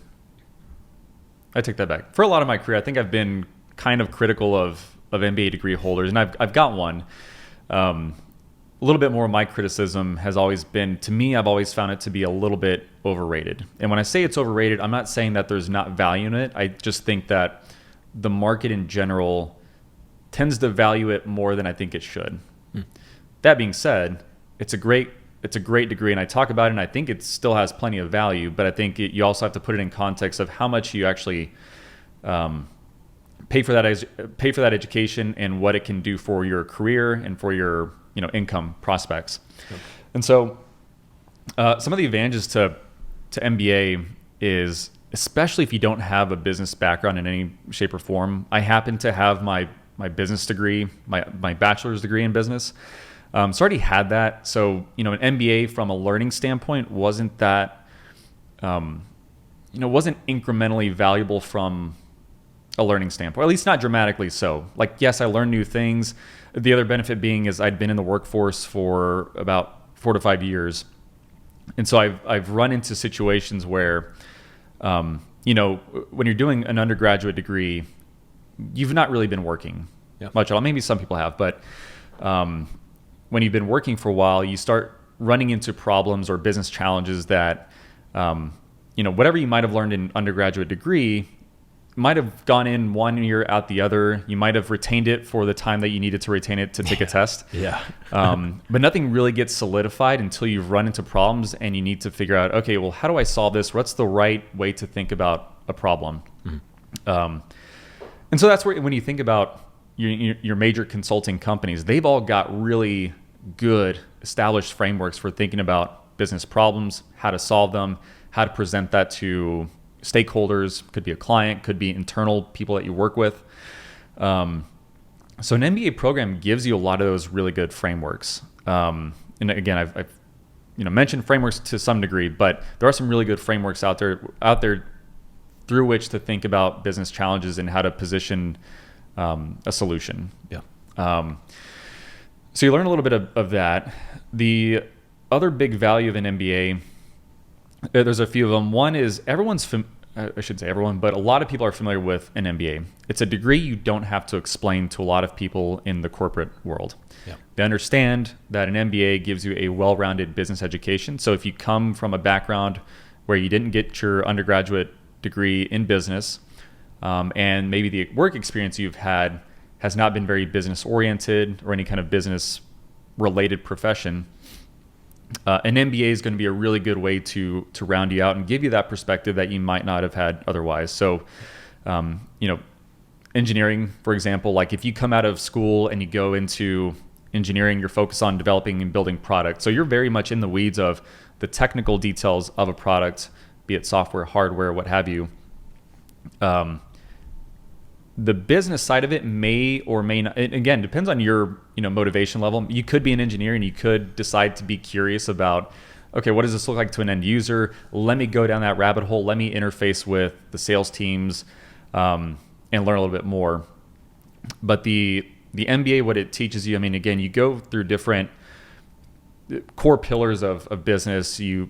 [SPEAKER 3] I take that back. For a lot of my career, I think I've been kind of critical of MBA degree holders, and I've got one. A little bit more of my criticism has always been, to me, I've always found it to be a little bit overrated. And when I say it's overrated, I'm not saying that there's not value in it. I just think that the market in general tends to value it more than I think it should. That being said, it's a great degree, and I talk about it, and I think it still has plenty of value, but I think you also have to put it in context of how much you actually pay for that education and what it can do for your career and for your income prospects. Yep. And so some of the advantages to MBA is, especially if you don't have a business background in any shape or form. I happen to have my business degree, my bachelor's degree in business. So I already had that. So, an MBA from a learning standpoint wasn't that, wasn't incrementally valuable from a learning standpoint, or at least not dramatically so. Like, yes, I learned new things. The other benefit being is I'd been in the workforce for about 4 to 5 years. And so I've run into situations where, when you're doing an undergraduate degree, you've not really been working much at all. Maybe some people have, but when you've been working for a while, you start running into problems or business challenges that, whatever you might have learned in undergraduate degree might have gone in one ear out the other. You might have retained it for the time that you needed to retain it to take a test.
[SPEAKER 2] Yeah.
[SPEAKER 3] But nothing really gets solidified until you've run into problems and you need to figure out, okay, well, how do I solve this? What's the right way to think about a problem? Mm-hmm. And so that's where, when you think about your major consulting companies, they've all got really good established frameworks for thinking about business problems, how to solve them, how to present that to stakeholders. Could be a client, could be internal people that you work with. So an MBA program gives you a lot of those really good frameworks. And again, I've mentioned frameworks to some degree, but there are some really good frameworks out there through which to think about business challenges and how to position a solution.
[SPEAKER 2] Yeah.
[SPEAKER 3] So you learn a little bit of that. The other big value of an MBA, there's a few of them. One is I shouldn't say everyone, but a lot of people are familiar with an MBA. It's a degree you don't have to explain to a lot of people in the corporate world.
[SPEAKER 2] Yeah.
[SPEAKER 3] They understand that an MBA gives you a well-rounded business education. So if you come from a background where you didn't get your undergraduate degree in business, and maybe the work experience you've had has not been very business oriented or any kind of business related profession, an MBA is going to be a really good way to round you out and give you that perspective that you might not have had otherwise. So, engineering, for example, like if you come out of school and you go into engineering, you're focused on developing and building products. So you're very much in the weeds of the technical details of a product, be it software, hardware, what have you. The business side of it may or may not, again, depends on your motivation level. You could be an engineer and you could decide to be curious about, okay, what does this look like to an end user? Let me go down that rabbit hole. Let me interface with the sales teams and learn a little bit more. But the MBA, what it teaches you, again, you go through different core pillars of business. You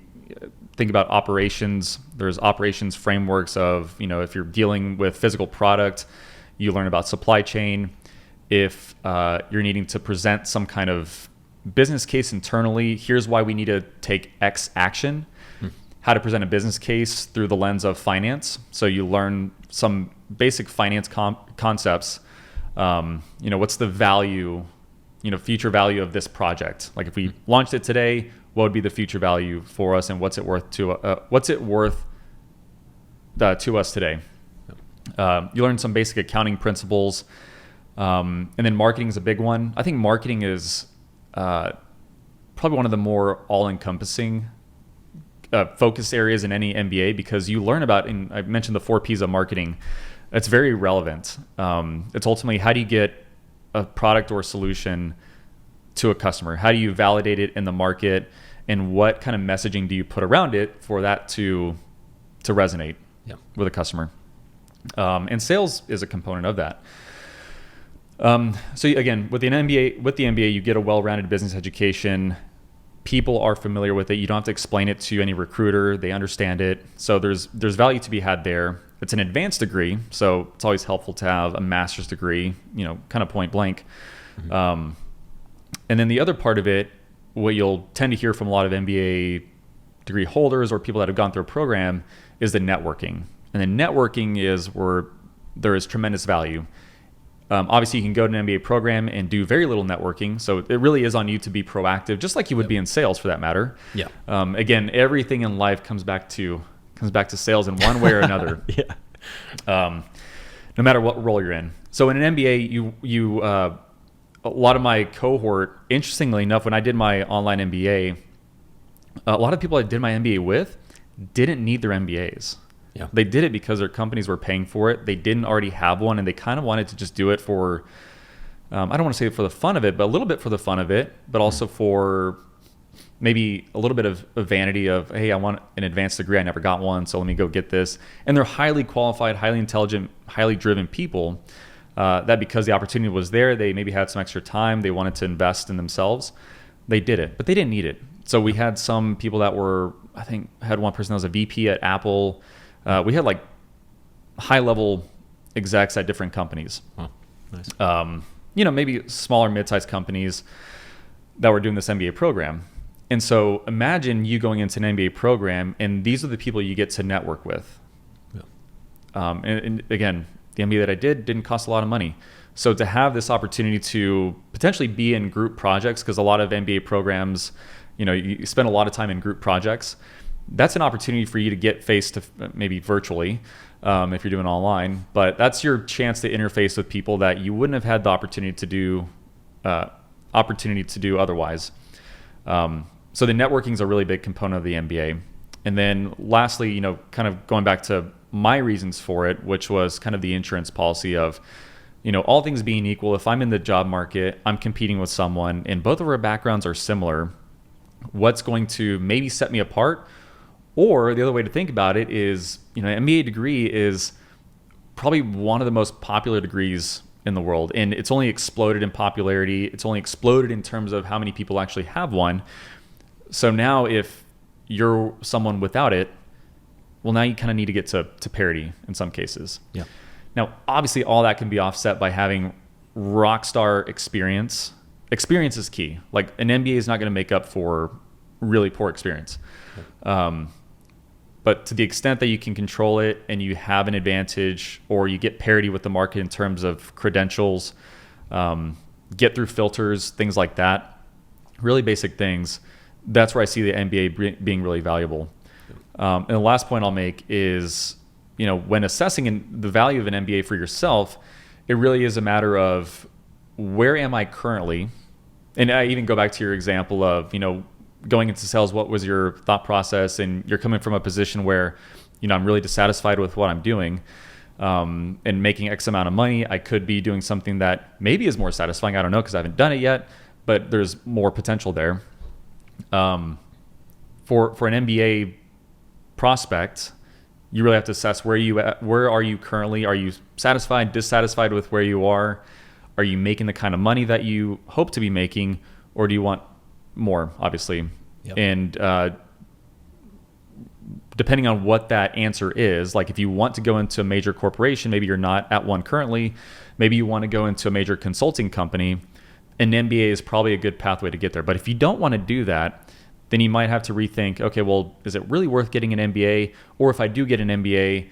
[SPEAKER 3] think about operations. There's operations frameworks of, if you're dealing with physical product, you learn about supply chain. If you're needing to present some kind of business case internally, here's why we need to take X action. How to present a business case through the lens of finance. So you learn some basic finance concepts. What's the value, future value of this project? Like if we launched it today, what would be the future value for us, and what's it worth to us today? You learn some basic accounting principles, and then marketing is a big one. I think marketing is probably one of the more all-encompassing focus areas in any MBA, because you learn about, and I mentioned the 4 Ps of marketing. It's very relevant. It's ultimately, how do you get a product or solution to a customer? How do you validate it in the market, and what kind of messaging do you put around it for that to resonate with a customer? And sales is a component of that. So again, with the MBA, you get a well-rounded business education. People are familiar with it. You don't have to explain it to any recruiter. They understand it. So there's value to be had there. It's an advanced degree, so it's always helpful to have a master's degree, kind of point blank. Mm-hmm. And then the other part of it, what you'll tend to hear from a lot of MBA degree holders or people that have gone through a program, is the networking. And then networking is where there is tremendous value. Obviously, you can go to an MBA program and do very little networking. So it really is on you to be proactive, just like you would be in sales for that matter.
[SPEAKER 2] Yeah.
[SPEAKER 3] Again, everything in life comes back to sales in one way or another.
[SPEAKER 2] Yeah.
[SPEAKER 3] no matter what role you're in. So in an MBA, a lot of my cohort, interestingly enough, when I did my online MBA, a lot of people I did my MBA with didn't need their MBAs.
[SPEAKER 2] Yeah.
[SPEAKER 3] They did it because their companies were paying for it. They didn't already have one, and they kind of wanted to just do it for, I don't want to say for the fun of it, but a little bit for the fun of it, but also for maybe a little bit of vanity of, hey, I want an advanced degree. I never got one, so let me go get this. And they're highly qualified, highly intelligent, highly driven people that because the opportunity was there, they maybe had some extra time. They wanted to invest in themselves. They did it, but they didn't need it. So we had some people that were, I think, had one person that was a VP at Apple. We had like high-level execs at different companies.
[SPEAKER 2] Oh, nice.
[SPEAKER 3] Maybe smaller, mid-sized companies that were doing this MBA program. And so imagine you going into an MBA program, and these are the people you get to network with.
[SPEAKER 2] Yeah.
[SPEAKER 3] And again, the MBA that I did didn't cost a lot of money. So to have this opportunity to potentially be in group projects, because a lot of MBA programs, you spend a lot of time in group projects. That's an opportunity for you to get face to maybe virtually if you're doing online, but that's your chance to interface with people that you wouldn't have had the opportunity to do otherwise. So the networking is a really big component of the MBA. And then lastly, kind of going back to my reasons for it, which was kind of the insurance policy of, all things being equal, if I'm in the job market, I'm competing with someone and both of our backgrounds are similar, what's going to maybe set me apart? Or the other way to think about it is, an MBA degree is probably one of the most popular degrees in the world. And it's only exploded in popularity. It's only exploded in terms of how many people actually have one. So now if you're someone without it, well, now you kind of need to get to parity in some cases.
[SPEAKER 2] Yeah.
[SPEAKER 3] Now, obviously, all that can be offset by having rock star experience. Experience is key. Like an MBA is not going to make up for really poor experience. But to the extent that you can control it and you have an advantage, or you get parity with the market in terms of credentials, get through filters, things like that, really basic things, that's where I see the MBA being really valuable. And the last point I'll make is, when assessing the value of an MBA for yourself, it really is a matter of where am I currently? And I even go back to your example of, going into sales, what was your thought process? And you're coming from a position where, I'm really dissatisfied with what I'm doing and making X amount of money. I could be doing something that maybe is more satisfying. I don't know because I haven't done it yet, but there's more potential there. For an MBA prospect, you really have to assess where are you currently? Are you satisfied, dissatisfied with where you are? Are you making the kind of money that you hope to be making, or do you want more, obviously?
[SPEAKER 2] Yep.
[SPEAKER 3] And depending on what that answer is, like if you want to go into a major corporation, maybe you're not at one currently, maybe you want to go into a major consulting company, an MBA is probably a good pathway to get there. But if you don't want to do that, then you might have to rethink, okay, well, is it really worth getting an MBA? Or if I do get an MBA,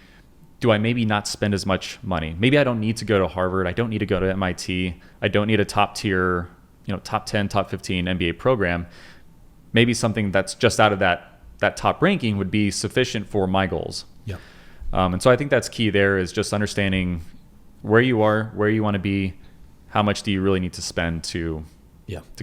[SPEAKER 3] do I maybe not spend as much money? Maybe I don't need to go to Harvard. I don't need to go to MIT. I don't need a top tier, top 10, top 15 MBA program. Maybe something that's just out of that top ranking would be sufficient for my goals.
[SPEAKER 2] Yeah.
[SPEAKER 3] And so I think that's key there, is just understanding where you are, where you want to be, how much do you really need to spend to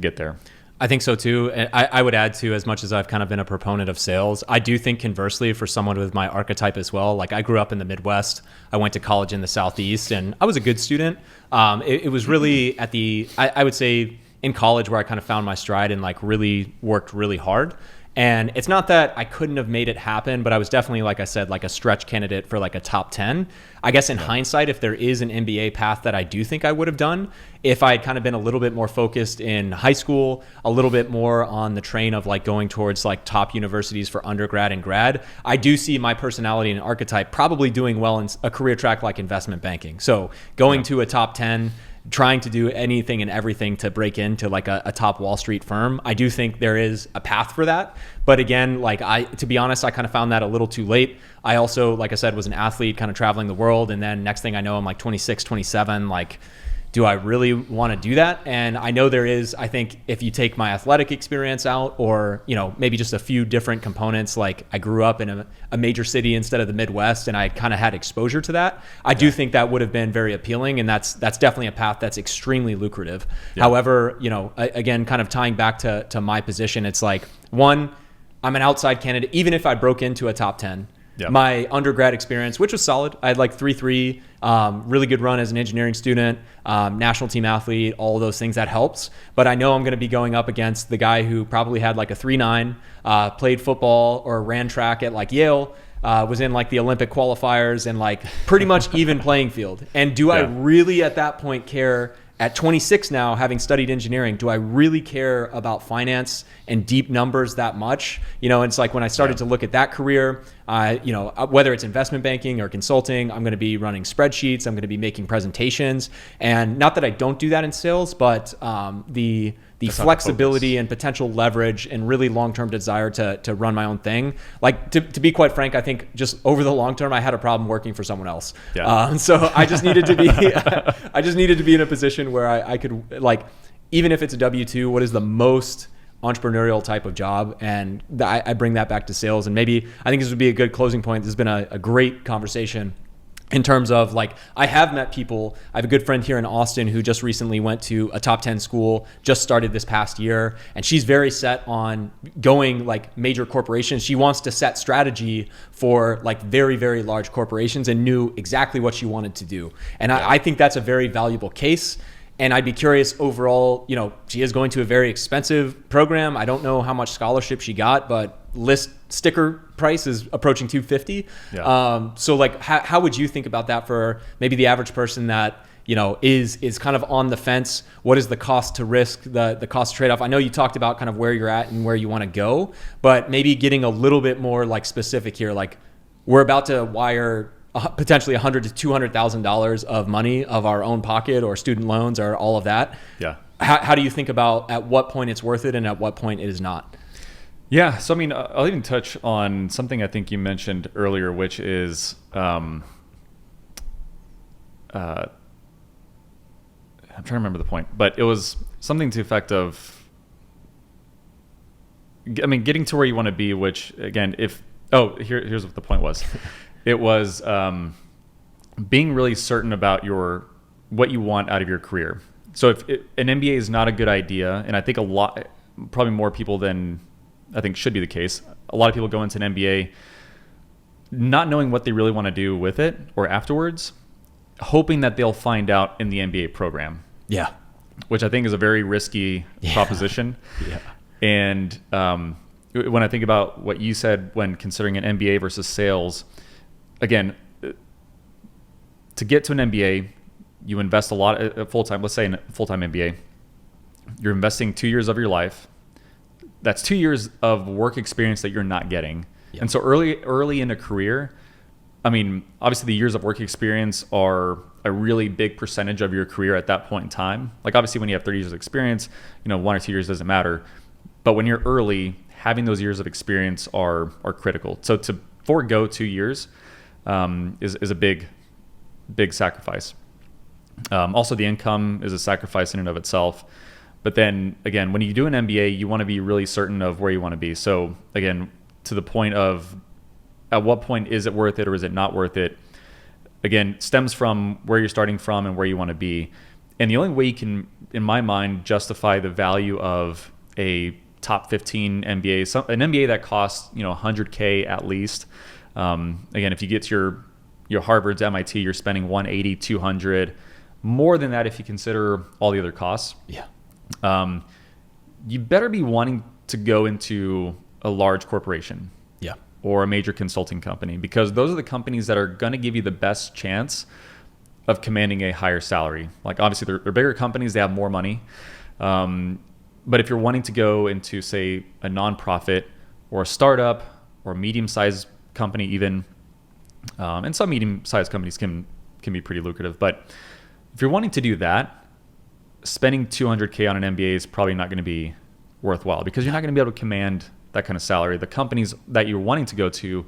[SPEAKER 3] get there.
[SPEAKER 2] I think so too. And I would add to, as much as I've kind of been a proponent of sales, I do think conversely for someone with my archetype as well, like I grew up in the Midwest, I went to college in the Southeast, and I was a good student. It was really at I would say in college where I kind of found my stride and like really worked really hard. And it's not that I couldn't have made it happen, but I was definitely, like I said, like a stretch candidate for like a top 10. I guess in hindsight, if there is an MBA path that I do think I would have done, if I had kind of been a little bit more focused in high school, a little bit more on the train of like going towards like top universities for undergrad and grad, I do see my personality and archetype probably doing well in a career track like investment banking. So going to a top 10, trying to do anything and everything to break into like a top Wall Street firm. I do think there is a path for that. But again, to be honest, I kind of found that a little too late. I also, like I said, was an athlete kind of traveling the world. And then next thing I know, I'm like 26, 27, like do I really want to do that? And I know there is, I think if you take my athletic experience out, or, maybe just a few different components, like I grew up in a major city instead of the Midwest, and I kind of had exposure to that. I do think that would have been very appealing, and that's definitely a path that's extremely lucrative. Yeah. However, again, kind of tying back to my position, it's like, one, I'm an outside candidate, even if I broke into a top 10. Yeah. My undergrad experience, which was solid, I had like 3.3, really good run as an engineering student, national team athlete, all of those things, that helps. But I know I'm going to be going up against the guy who probably had like a 3.9, played football or ran track at like Yale, was in like the Olympic qualifiers, and like pretty much even playing field. And do I really at that point care? At 26 now, having studied engineering, do I really care about finance and deep numbers that much? And it's like when I started to look at that career, whether it's investment banking or consulting, I'm going to be running spreadsheets, I'm going to be making presentations. And not that I don't do that in sales, but the flexibility and potential leverage and really long-term desire to run my own thing. Like to be quite frank, I think just over the long term, I had a problem working for someone else. Yeah. So I just needed to be in a position where I could, like, even if it's a W-2, what is the most entrepreneurial type of job? And I bring that back to sales. And maybe I think this would be a good closing point. This has been a great conversation. In terms of, like, I have met people. I have a good friend here in Austin who just recently went to a top 10 school, just started this past year, and she's very set on going like major corporations. She wants to set strategy for like very, very large corporations and knew exactly what she wanted to do. And I think that's a very valuable case. And I'd be curious overall, she is going to a very expensive program. I don't know how much scholarship she got, but list sticker price is approaching $250. Yeah. So like, how would you think about that for maybe the average person that, is kind of on the fence? What is the cost to risk, the cost trade-off? I know you talked about kind of where you're at and where you want to go, but maybe getting a little bit more like specific here. Like, we're about to wire potentially $100,000 to $200,000 of money of our own pocket, or student loans, or all of that. Yeah. How do you think about at what point it's worth it and at what point it is not?
[SPEAKER 3] Yeah. So, I mean, I'll even touch on something I think you mentioned earlier, which is, I'm trying to remember the point, but it was something to the effect of, getting to where you want to be, which again, here's what the point was. It was being really certain about what you want out of your career. So if an MBA is not a good idea, and I think probably more people than I think should be the case, a lot of people go into an MBA not knowing what they really want to do with it or afterwards, hoping that they'll find out in the MBA program. Yeah. Which I think is a very risky proposition. Yeah. And when I think about what you said when considering an MBA versus sales, again, to get to an MBA, you invest a lot full-time, let's say in a full-time MBA, you're investing 2 years of your life. That's 2 years of work experience that you're not getting. Yep. And so early in a career, obviously the years of work experience are a really big percentage of your career at that point in time. Like, obviously when you have 30 years of experience, 1 or 2 years doesn't matter. But when you're early, having those years of experience are critical. So to forego 2 years is a big sacrifice. Also, the income is a sacrifice in and of itself. But then again, when you do an MBA, you want to be really certain of where you want to be. So again, to the point of at what point is it worth it or is it not worth it? Again, stems from where you're starting from and where you want to be. And the only way you can, in my mind, justify the value of a top 15 MBA, an MBA that costs $100K at least. Again, if you get to your Harvard's, MIT, you're spending $180, $200, more than that if you consider all the other costs. Yeah. You better be wanting to go into a large corporation. Yeah. Or a major consulting company, because those are the companies that are going to give you the best chance of commanding a higher salary. Like, obviously they're bigger companies, they have more money. But if you're wanting to go into, say, a nonprofit or a startup or a medium-sized company even, and some medium-sized companies can be pretty lucrative, but if you're wanting to do that, spending $200K on an MBA is probably not going to be worthwhile, because you're not going to be able to command that kind of salary. The companies that you're wanting to go to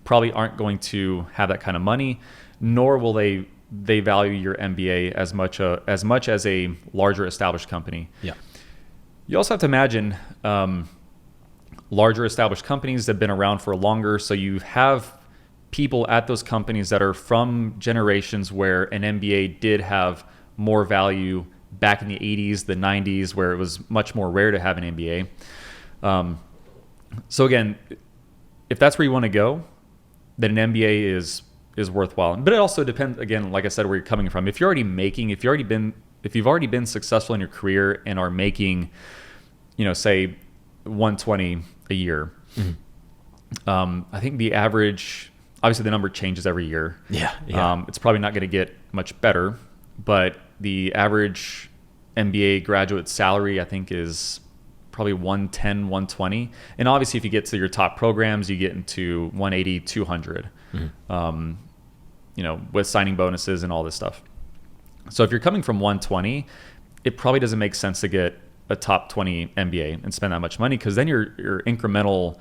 [SPEAKER 3] probably aren't going to have that kind of money, nor will they they value your MBA as much as a larger established company.
[SPEAKER 2] Yeah.
[SPEAKER 3] You also have to imagine larger established companies that have been around for longer. So you have people at those companies that are from generations where an MBA did have more value back in the 80s, the 90s, where it was much more rare to have an MBA. So again, if that's where you want to go, then an MBA is worthwhile. But it also depends, again, like I said, where you're coming from. If you've already been successful in your career and are making, say 120 a year, I think the average, obviously the number changes every year.
[SPEAKER 2] Yeah.
[SPEAKER 3] It's probably not going to get much better, but the average MBA graduate salary, I think, is probably 110, 120. And obviously if you get to your top programs, you get into 180, 200, with signing bonuses and all this stuff. So if you're coming from 120, it probably doesn't make sense to get a top 20 MBA and spend that much money, because then your incremental,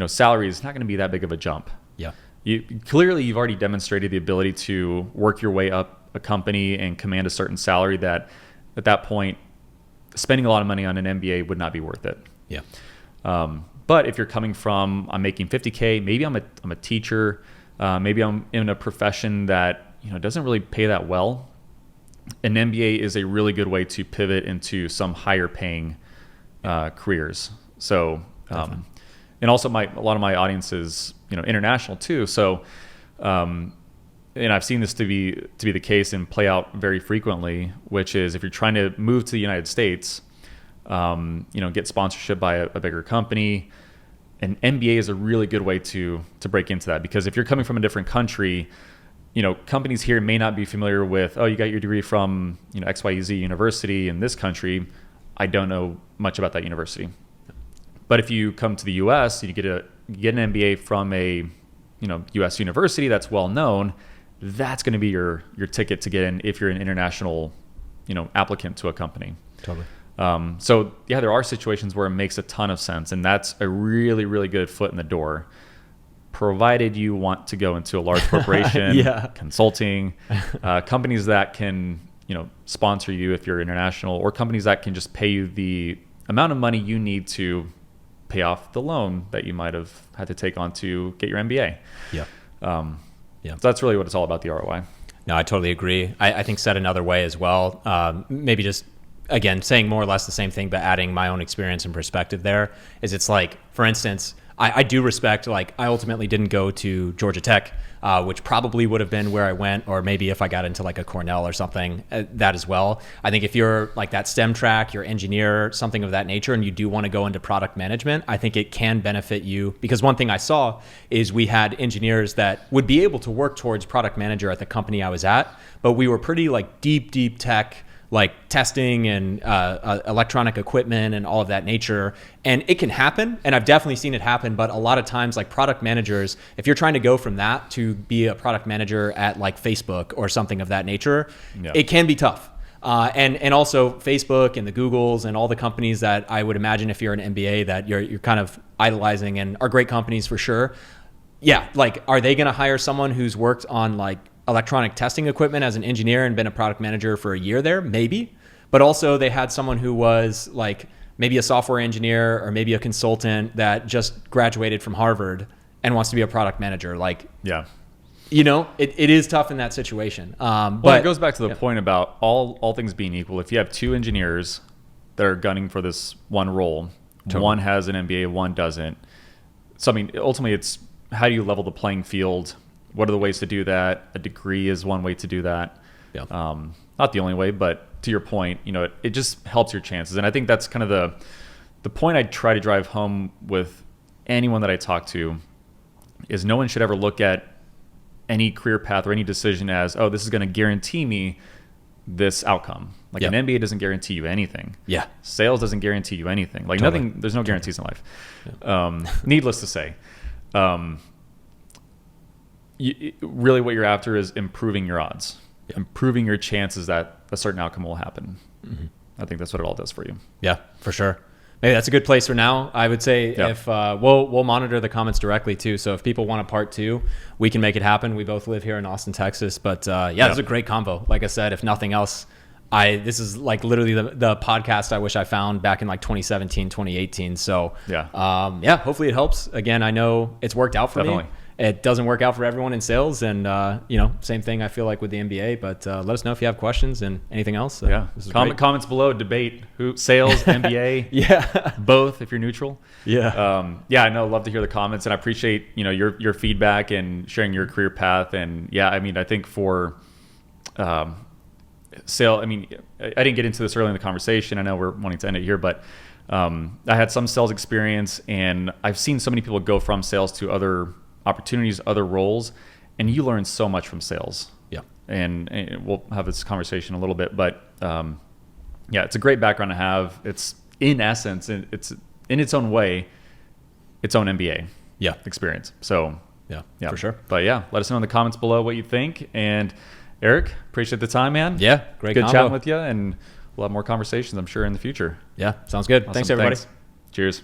[SPEAKER 3] salary is not going to be that big of a jump.
[SPEAKER 2] Yeah.
[SPEAKER 3] You've already demonstrated the ability to work your way up a company and command a certain salary that at that point, spending a lot of money on an MBA would not be worth it.
[SPEAKER 2] Yeah.
[SPEAKER 3] But if you're coming from, I'm making 50K, maybe I'm a teacher, maybe I'm in a profession that doesn't really pay that well, an MBA is a really good way to pivot into some higher paying careers. So, and also a lot of my audience is international too. So, and I've seen this to be the case and play out very frequently, which is if you're trying to move to the United States, get sponsorship by a bigger company, an MBA is a really good way to break into that. Because if you're coming from a different country, companies here may not be familiar with, oh, you got your degree from XYZ university in this country. I don't know much about that university. But if you come to the US, you get an MBA from a US university that's well known, that's going to be your ticket to get in if you're an international applicant to a company.
[SPEAKER 2] Totally.
[SPEAKER 3] So yeah, there are situations where it makes a ton of sense, and that's a really, really good foot in the door, provided you want to go into a large corporation, consulting, companies that can sponsor you if you're international, or companies that can just pay you the amount of money you need to pay off the loan that you might have had to take on to get your MBA.
[SPEAKER 2] Yeah.
[SPEAKER 3] So that's really what it's all about, the ROI.
[SPEAKER 2] No, I totally agree. I think said another way as well, maybe just, again, saying more or less the same thing, but adding my own experience and perspective there, is it's like, for instance, I do respect, like, I ultimately didn't go to Georgia Tech, which probably would have been where I went, or maybe if I got into like a Cornell or something, that as well. I think if you're like that STEM track, you're engineer, something of that nature, and you do want to go into product management, I think it can benefit you, because one thing I saw is we had engineers that would be able to work towards product manager at the company I was at, but we were pretty like deep tech, like testing and electronic equipment and all of that nature. And it can happen, and I've definitely seen it happen, but a lot of times, like, product managers, if you're trying to go from that to be a product manager at like Facebook or something of that nature, it can be tough. And also Facebook and the Googles and all the companies that I would imagine, if you're an MBA, that you're kind of idolizing and are great companies for sure. Yeah, like, are they gonna hire someone who's worked on like electronic testing equipment as an engineer and been a product manager for a year there? Maybe. But also they had someone who was like maybe a software engineer or maybe a consultant that just graduated from Harvard and wants to be a product manager. Like, it is tough in that situation. But
[SPEAKER 3] it goes back to the point about all things being equal. If you have two engineers that are gunning for this one role, one has an MBA, one doesn't. So, I mean, ultimately it's, how do you level the playing field? What are the ways to do that? A degree is one way to do that. Not the only way, but to your point, it just helps your chances. And I think that's kind of the point I try to drive home with anyone that I talk to, is no one should ever look at any career path or any decision as, oh, this is going to guarantee me this outcome. Like an MBA doesn't guarantee you anything. Yeah. Sales doesn't guarantee you anything. Like nothing, there's no guarantees in life. Needless to say. Really what you're after is improving your odds, improving your chances that a certain outcome will happen. I think that's what it all does for you.
[SPEAKER 2] Yeah, for sure. Maybe that's a good place for now. I would say
[SPEAKER 3] Yeah.
[SPEAKER 2] if we'll monitor the comments directly too. So if people want a part 2, we can make it happen. We both live here in Austin, Texas. But yeah, it's a great convo. Like I said, if nothing else, this is like literally the podcast I wish I found back in like 2017, 2018. So yeah, hopefully it helps. Again, I know it's worked out for me. It doesn't work out for everyone in sales, and same thing I feel like with the MBA. But let us know if you have questions and anything else. This is
[SPEAKER 3] Comments below, debate who sales, MBA, both if you're neutral. I know. Love to hear the comments, and I appreciate your feedback and sharing your career path. And I think for sale, I didn't get into this early in the conversation. I know we're wanting to end it here, but I had some sales experience, and I've seen so many people go from sales to other opportunities, other roles, and you learn so much from sales. And we'll have this conversation a little bit, but it's a great background to have. It's in essence, it's in its own way, its own MBA experience. So
[SPEAKER 2] for sure.
[SPEAKER 3] But let us know in the comments below what you think. And Eric, appreciate the time, man.
[SPEAKER 2] Great
[SPEAKER 3] good
[SPEAKER 2] combo.
[SPEAKER 3] chatting with you, and we'll have more conversations, I'm sure, in the future.
[SPEAKER 2] Sounds good.
[SPEAKER 3] Awesome.
[SPEAKER 2] Thanks everybody.
[SPEAKER 3] Cheers.